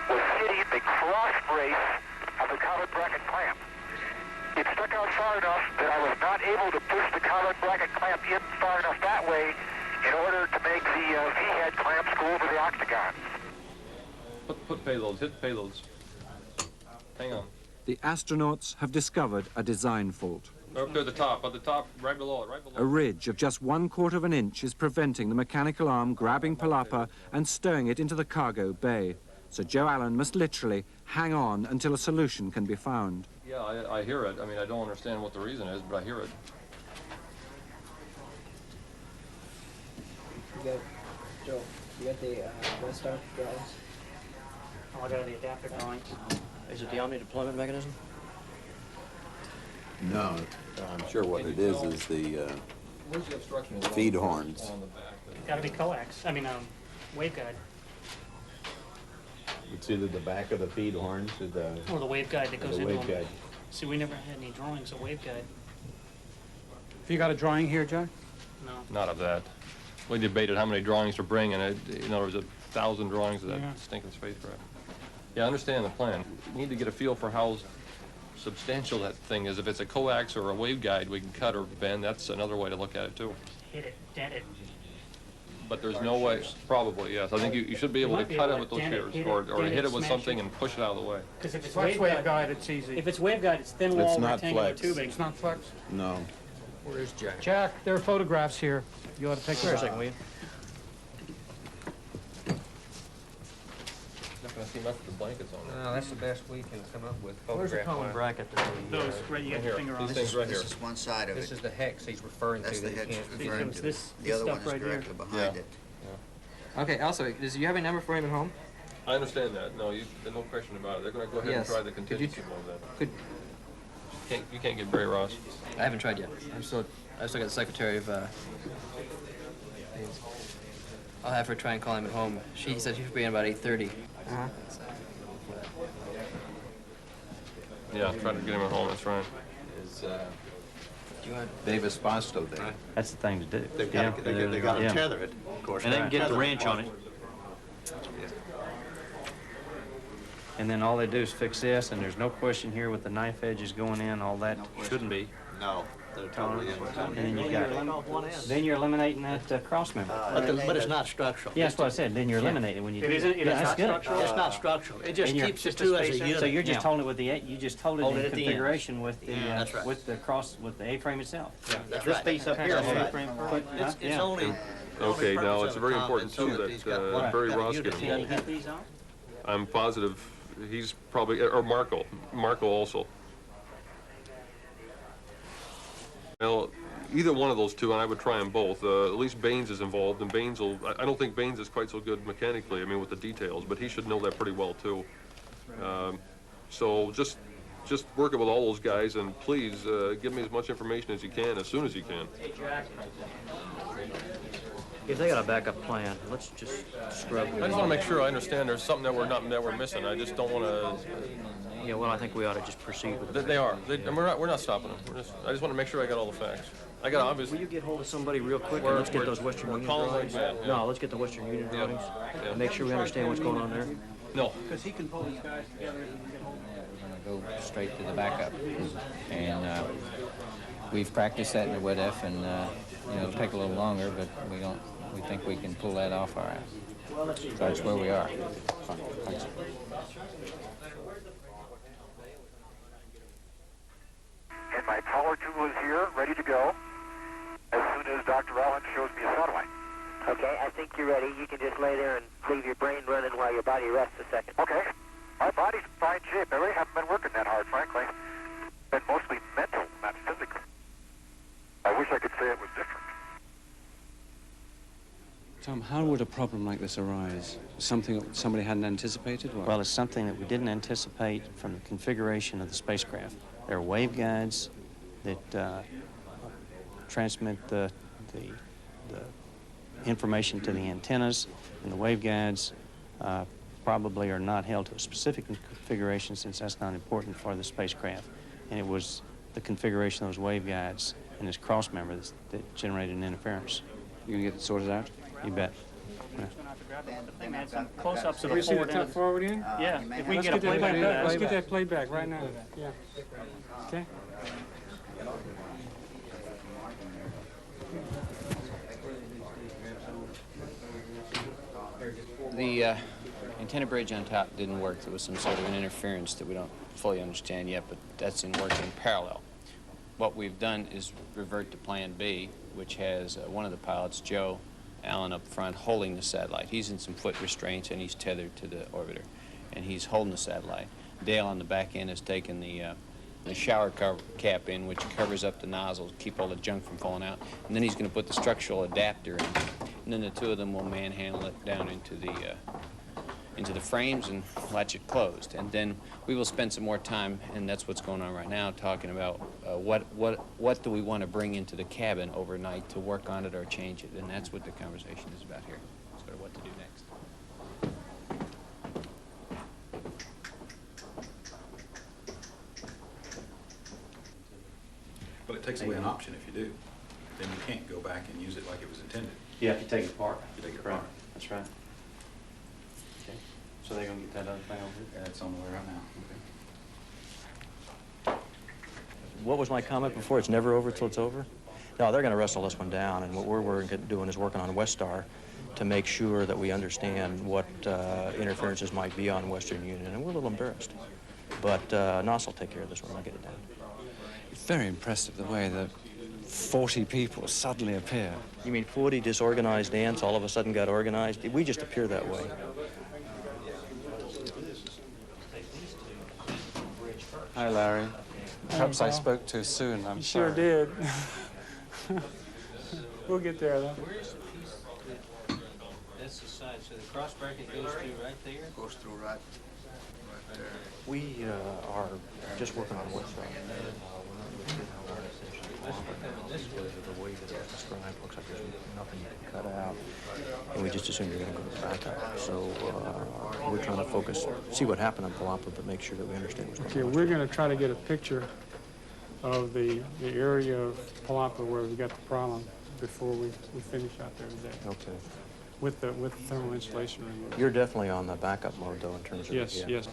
was hitting the cross brace of the common bracket clamp. It stuck out far enough that I was not able to push the common bracket clamp in far enough that way in order to make the V-head clamps go over the octagons. Put payloads, hit payloads. Hang on. The astronauts have discovered a design fault. Up there at the top, right below it, right below it. A ridge of just 1/4 of an inch is preventing the mechanical arm grabbing Palapa and stowing it into the cargo bay. So Joe Allen must literally hang on until a solution can be found. Yeah, I hear it. I mean, I don't understand what the reason is, but I hear it. Joe, you got the Westar drawings? Oh, I got the adapter drawings. Is it the Omni deployment mechanism? No, I'm sure what it is the feed horns. Got to be coax. Waveguide. It's either the back of the feed horns or the waveguide that goes the into waveguide. them. See, we never had any drawings of waveguide. Have you got a drawing here, Jack? No. Not of that. We debated how many drawings to bring, and there was 1,000 drawings of that stinking spacecraft. Yeah, I understand the plan. We need to get a feel for how substantial that thing is. If it's a coax or a waveguide we can cut or bend, that's another way to look at it, too. Hit it, dent it. But there's no way, probably, yes. I think you should be able to cut it with those shears, or hit it with something and push it out of the way. Because if it's Flex waveguide, it's easy. If it's waveguide, it's thin wall not rectangular flex. tubing. It's not flex. No. Where is Jack? Jack, there are photographs here. You ought to take Wait a second, will you? Not going to see much of the blankets on it. No, that's the best we can come up with. Where's the common bracket? Those, right, you got your finger on These it. things right here. This is one side of This it. is the hex he's referring That's to. the that hex you he's can't referring It's to. this The other one stuff is right here. directly behind it. Okay, also, do you have a number for him at home? I understand that. No, there's no question about it. They're going to go ahead and try the contingency mode then. You can't get Barry Ross. I haven't tried yet. I still got the secretary of. I'll have her try and call him at home. She said she should be in about 8:30. Yeah, try to get him at home. That's right. Is Davis Spasto there? That's the thing to do. They've got to tether it, of course. And they can get the wrench on it. And then all they do is fix this, and there's no question here with the knife edges going in, all that shouldn't be. No, they're totally in. And then you got, then you're eliminating that cross member. But it's not structural. Yeah, that's what I said. Then you're eliminating when you do It that. is That's not good. structural? It's not structural. It just keeps the two as a unit. So you're just holding it with the you just hold it Hold it in at the end. configuration with the That's right. with the cross with the A-frame itself. That's This right. piece up here. That's is right. A-frame. It's only... Okay, now it's very important too that Barry Ross get Can you involved. get these off? I'm positive he's probably, or Marco also. Well, either one of those two, and I would try them both. At least Baines is involved, and Baines will, I don't think Baines is quite so good mechanically, I mean, with the details, but he should know that pretty well too. So just work it with all those guys, and please give me as much information as you can, as soon as you can. If they got a backup plan, let's just scrub. I just want to make sure I understand there's something that we're missing. I just don't want to. Yeah, well, I think we ought to just proceed with it. They are. And we're not stopping them. I just want to make sure I got all the facts. I got obviously. Will you get hold of somebody real quick and let's get those Western Union drawings? No, let's get the Western Union drawings. And make sure we understand what's going on there. No. Because he can pull these guys together and get hold of them. We're going to go straight to the backup. And we've practiced that in the WIDF, and it'll take a little longer, but we think we can pull that off all right. So that's where we are. Fine. Thanks. And my power tool is here, ready to go, as soon as Dr. Allen shows me a satellite. Okay, I think you're ready. You can just lay there and leave your brain running while your body rests a second. Okay. My body's in fine shape. I really haven't been working that hard, frankly. Been mostly mental, not physical. I wish I could say it was different. Tom, how would a problem like this arise? Something that somebody hadn't anticipated? Well, it's something that we didn't anticipate from the configuration of the spacecraft. There are waveguides that transmit the information to the antennas, and the waveguides probably are not held to a specific configuration since that's not important for the spacecraft. And it was the configuration of those waveguides and this cross member that generated an interference. You gonna get it sorted out? You bet. Add some close-ups of We the see the forward top end. forward end? Yeah, if we can Let's get a playback of that. Let's get that playback right now. Yeah. Okay. The antenna bridge on top didn't work. There was some sort of an interference that we don't fully understand yet, but that's in working parallel. What we've done is revert to Plan B, which has one of the pilots, Joe Allen, up front holding the satellite. He's in some foot restraints and he's tethered to the orbiter, and he's holding the satellite. Dale on the back end has taken the shower cap in, which covers up the nozzle to keep all the junk from falling out. And then he's going to put the structural adapter in. And then the two of them will manhandle it down into the frames and latch it closed. And then we will spend some more time, and that's what's going on right now, talking about what do we want to bring into the cabin overnight to work on it or change it. And that's what the conversation is about here, sort of what to do next. But it takes away an option if you do. Then you can't go back and use it like it was intended. Yeah, if you take it apart. You take it apart. That's right. Okay. So they're going to get that other thing over here? Yeah, it's on the way right now. What was my comment before? It's never over till it's over? No, they're going to wrestle this one down, and what we're doing is working on Westar to make sure that we understand what interferences might be on Western Union, and we're a little embarrassed. But NOS will take care of this one. I'll get it down. It's very impressive the way that 40 people suddenly appear. You mean 40 disorganized ants all of a sudden got organized? We just appear that way. Hi, Larry. Perhaps I Paul. spoke too soon. I'm You sorry. sure did. We'll get there, though. Where's the piece? That's the side. So the cross bracket goes through right there? Goes through right there. We are just working on Westar. The way that it's described looks like there's nothing you can cut out, and we just assume you're going to go to backup. So we're trying to focus, see what happened on Palapa, but make sure that we understand what's going on. Okay, we're going to try to get a picture of the area of Palapa where we got the problem before we finish out there today. Okay. With the thermal insulation removed. You're definitely on the backup mode, though, in terms of... Yes, yeah. yes.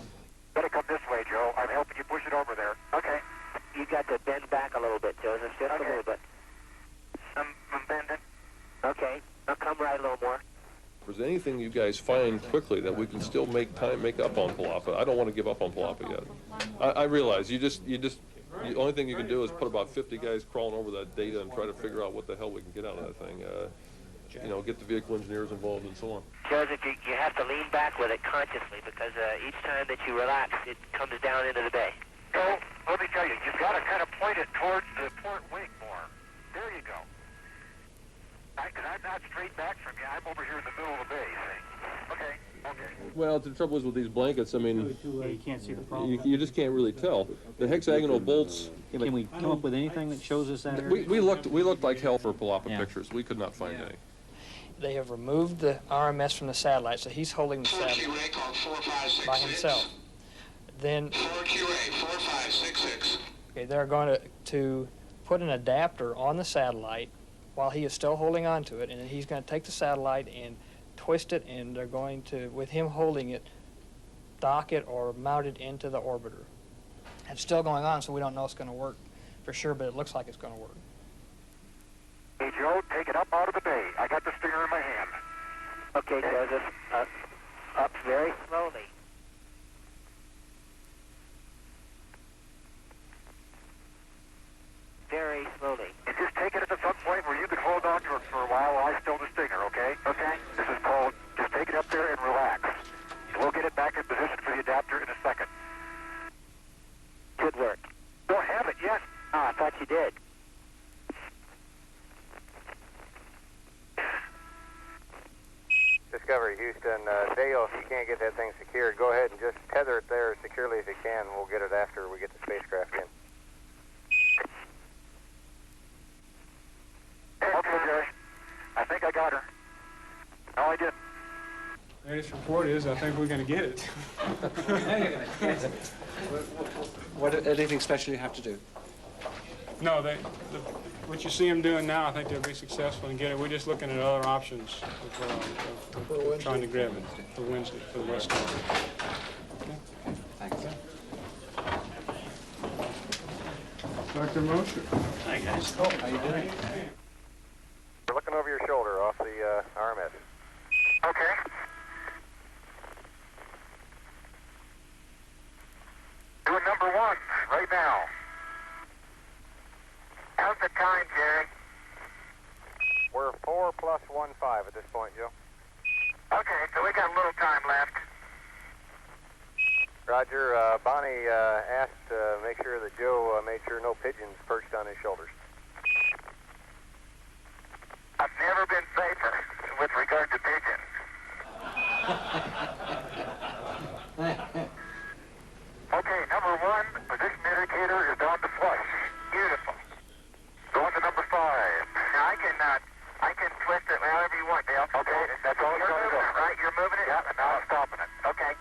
Better come this way, Joe. I'm helping you push it over there. Okay. You got to bend back a little bit, Joseph, just a little bit. I'm bending. Okay, now come right a little more. If there's anything you guys find quickly that we can still make up on Palapa, I don't want to give up on Palapa yet. I realize the only thing you can do is put about 50 guys crawling over that data and try to figure out what the hell we can get out of that thing. Get the vehicle engineers involved and so on. Joseph, you have to lean back with it consciously because each time that you relax, it comes down into the bay. So, let me tell you, you've got to kind of point it towards the port wing more. There you go. Because I'm not straight back from you. I'm over here in the middle of the bay, see? Okay. Well, the trouble is with these blankets, I mean, You can't see the problem. you just can't really tell. The hexagonal bolts. Can we come up with anything that shows us that area? We looked like hell for Palapa pictures. We could not find any. They have removed the RMS from the satellite, so he's holding the satellite by himself. Then okay, they're going to put an adapter on the satellite while he is still holding on to it, and then he's going to take the satellite and twist it, and they're going to, with him holding it, dock it or mount it into the orbiter. It's still going on, so we don't know it's going to work for sure, but it looks like it's going to work. Hey, Joe, take it up out of the bay. I got the stinger in my hand. Okay, Joseph, up very slowly. Very slowly. And just take it at some point where you can hold on to it for a while I still the stinger, okay? Okay. This is called, just take it up there and relax. We'll get it back in position for the adapter in a second. Good work. Don't have it yet. Ah, I thought you did. Laboratory, Houston. Dale, if you can't get that thing secured, go ahead and just tether it there as securely as you can. We'll get it after we get the spacecraft in. Okay, Jerry. I think I got her. No, I didn't. Latest report is, I think we're going to get it. Anything special you have to do? No, what you see them doing now, I think they'll be successful in getting it. We're just looking at other options of trying to grab it for Wednesday, for the Westar. Okay? Thanks. Dr. Mosher. Hi, guys. Oh, how you doing? We're looking over your shoulder off the RMS. Okay. Doing number 1 right now. How's the time, Jerry? We're 4 plus 1.5 at this point, Joe. Okay, so we got a little time left. Roger. Bonnie asked to make sure that Joe made sure no pigeons perched on his shoulders. I've never been safer with regard to pigeons. Okay, number 1, position indicator is down to flush. Beautiful. Going to number 5. Now I can twist it however you want, Dale. Okay, that's all you're moving it, right? You're moving it? Yeah, and now I'm stopping it. Okay.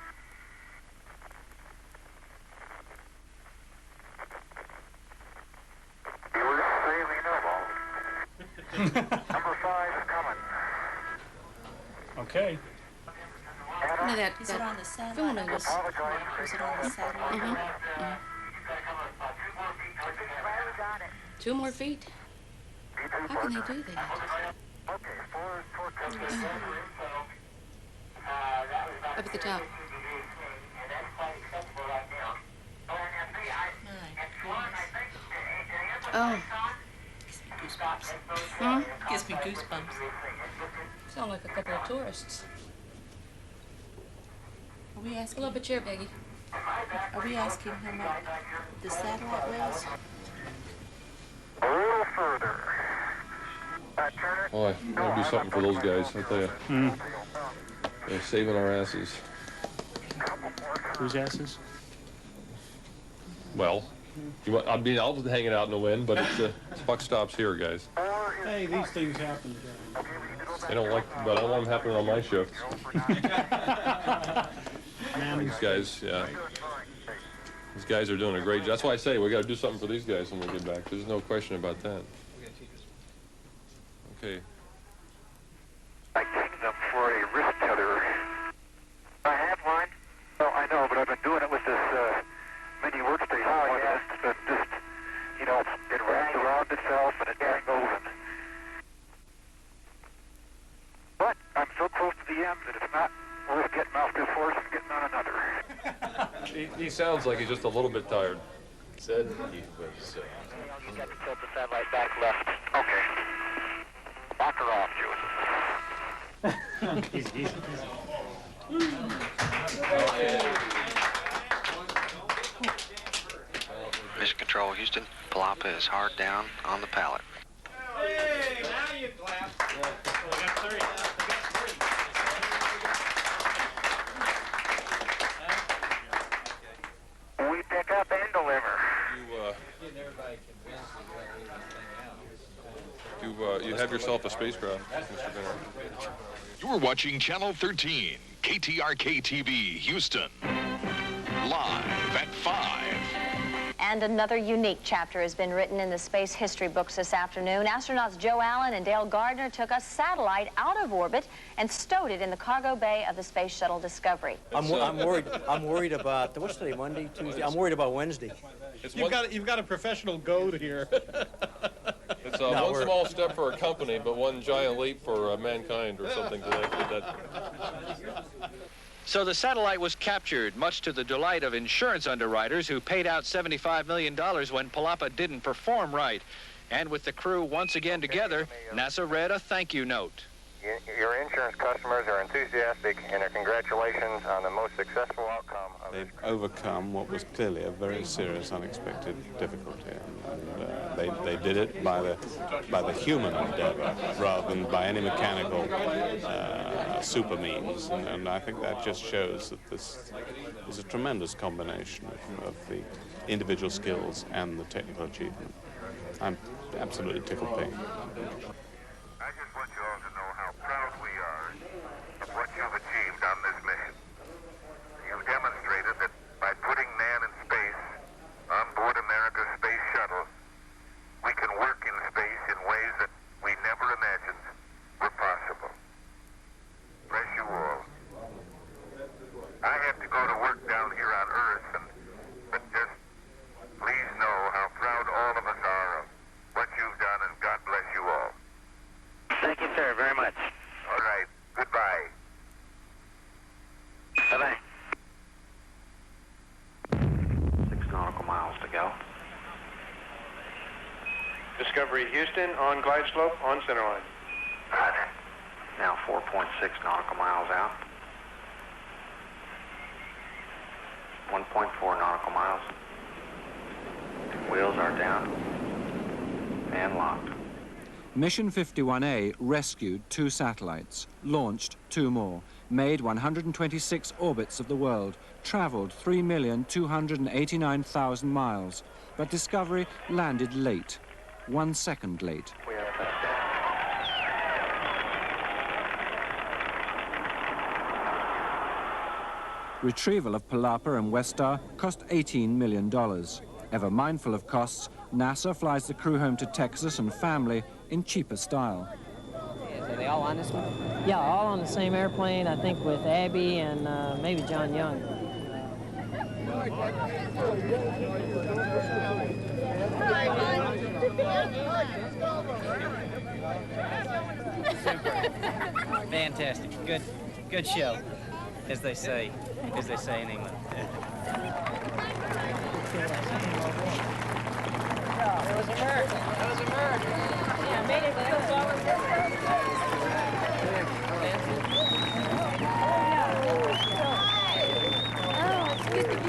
You were sailing Number 5 is coming. Okay. No, is it on the satellite? Was it on the satellite? 2 more feet. How can they do that? Up at the top. Oh. Gives me goosebumps. Sound like a couple of tourists. Are we asking? Pull up a chair, Peggy. Are we asking how much the satellite was? A little further. Oh, I want to do something for those guys, I tell you. They're saving our asses. Whose asses? Well, I'll just hang it out in the wind, but buck stops here, guys. Hey, these things happen, John. They don't like, but I don't want them happening on my shift. These guys, yeah. These guys are doing a great job. That's why I say we got to do something for these guys when we get back. There's no question about that. Okay. I cleaned them for a wrist tether. I have one. Well, I know, but I've been doing it with this mini workstation. Oh, yeah. It's been just, you know, it wraps around itself and it dangles. But I'm so close to the end that it's not worth getting off this horse and getting on another. He sounds like he's just a little bit tired. Said he was. You got to tilt the satellite back left. Okay. Lock her off, Mission Control, Houston. Palapa is hard down on the pallet. Hey, now you clap. We got 3. We pick up and deliver. You have yourself a spacecraft, Mr. Benner. You're watching Channel 13, KTRK-TV, Houston. Live at 5. And another unique chapter has been written in the space history books this afternoon. Astronauts Joe Allen and Dale Gardner took a satellite out of orbit and stowed it in the cargo bay of the Space Shuttle Discovery. I'm worried about, what's today, Monday, Tuesday? I'm worried about Wednesday. You've got a professional goat here. It's one small step for a company, but one giant leap for mankind, or something to that. So the satellite was captured, much to the delight of insurance underwriters who paid out $75 million when Palapa didn't perform right. And with the crew once again together, NASA read a thank you note. Your insurance customers are enthusiastic in their congratulations on the most successful outcome of They've overcome what was clearly a very serious, unexpected difficulty, and They did it by the human endeavor rather than by any mechanical super means, and I think that just shows that this is a tremendous combination of the individual skills and the technical achievement. I'm absolutely tickled pink. I just want you all to know how proud we are of what you've achieved on this mission. You've demonstrated that by putting man in space on board America's space shuttle, we can work in space in ways that we never imagined were possible. Bless you all. I have to go to work down here on Earth, but just please know how proud all of us are of what you've done, and God bless you all. Thank you, sir, very much. All right. Goodbye. Bye-bye. 6 nautical miles to go. Discovery Houston, on glide slope, on center line. Roger. Now 4.6 nautical miles out. 1.4 nautical miles. Wheels are down and locked. Mission 51A rescued 2 satellites, launched 2 more, made 126 orbits of the world, traveled 3,289,000 miles. But Discovery landed late, 1 second late. Retrieval of Palapa and Westar cost $18 million. Ever mindful of costs, NASA flies the crew home to Texas and family in cheaper style. Are they all on this one? Yeah, all on the same airplane, I think, with Abby and maybe John Young. Fantastic. Good show, as they say in England. That was America. That was America. Yeah, made it feel so.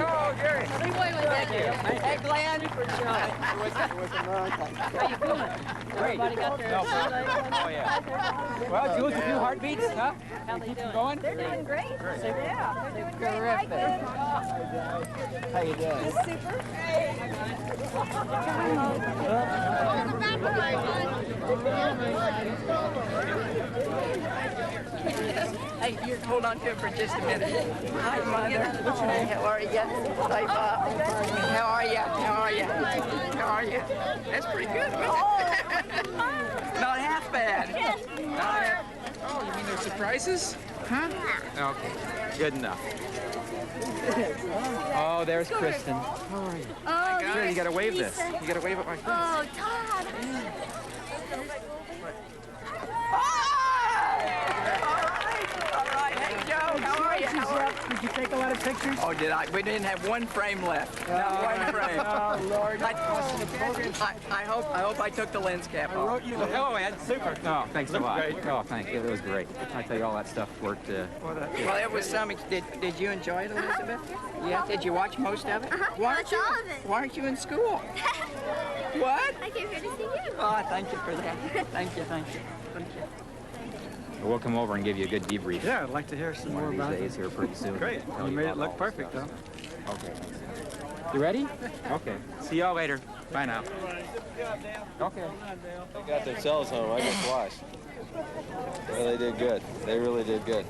Oh, Gary. Thank you. Hey, Glenn. Super show. It was America. How you feeling? Everybody got their Oh, yeah. Well, Jules, a few heartbeats, huh? How they doing? Going? They're doing great. Yeah, they're doing great. Terrific. How you doing? Super. Hey, you hold on to it for just a minute. Hi, Mother. What's your name? How are you? Hi, Bob. How are you? How are you? How are you? That's pretty good. Not half bad. Not half. Oh, you mean those surprises? Huh? Okay, good enough. Oh, there's Kristen. How are you? Oh, Sure, you gotta wave this. You gotta wave at my face. Oh, Todd. All right. Hey, Joe, how are you? How are you? Did you take a lot of pictures? Oh, did I? We didn't have one frame left. Not one frame. Oh, Lord. I hope I took the lens cap off. I wrote you the hello, Ed. Super. Oh, thanks a lot. Oh, thanks. Yeah, that was great. I tell you, all that stuff worked. Well, it was some. Did you enjoy it, Elizabeth? Yeah. Did you watch most of it? Watch all of it. Why aren't you in school? What? I came here to see you. Oh, thank you for that. Thank you. We'll come over and give you a good debrief. Yeah, I'd like to hear some more about these days here pretty soon. Great. You made it look perfect, though. Okay. You ready? Okay. See y'all later. Bye now. Okay. They got their cells home. I just watched. Well, they did good. They really did good.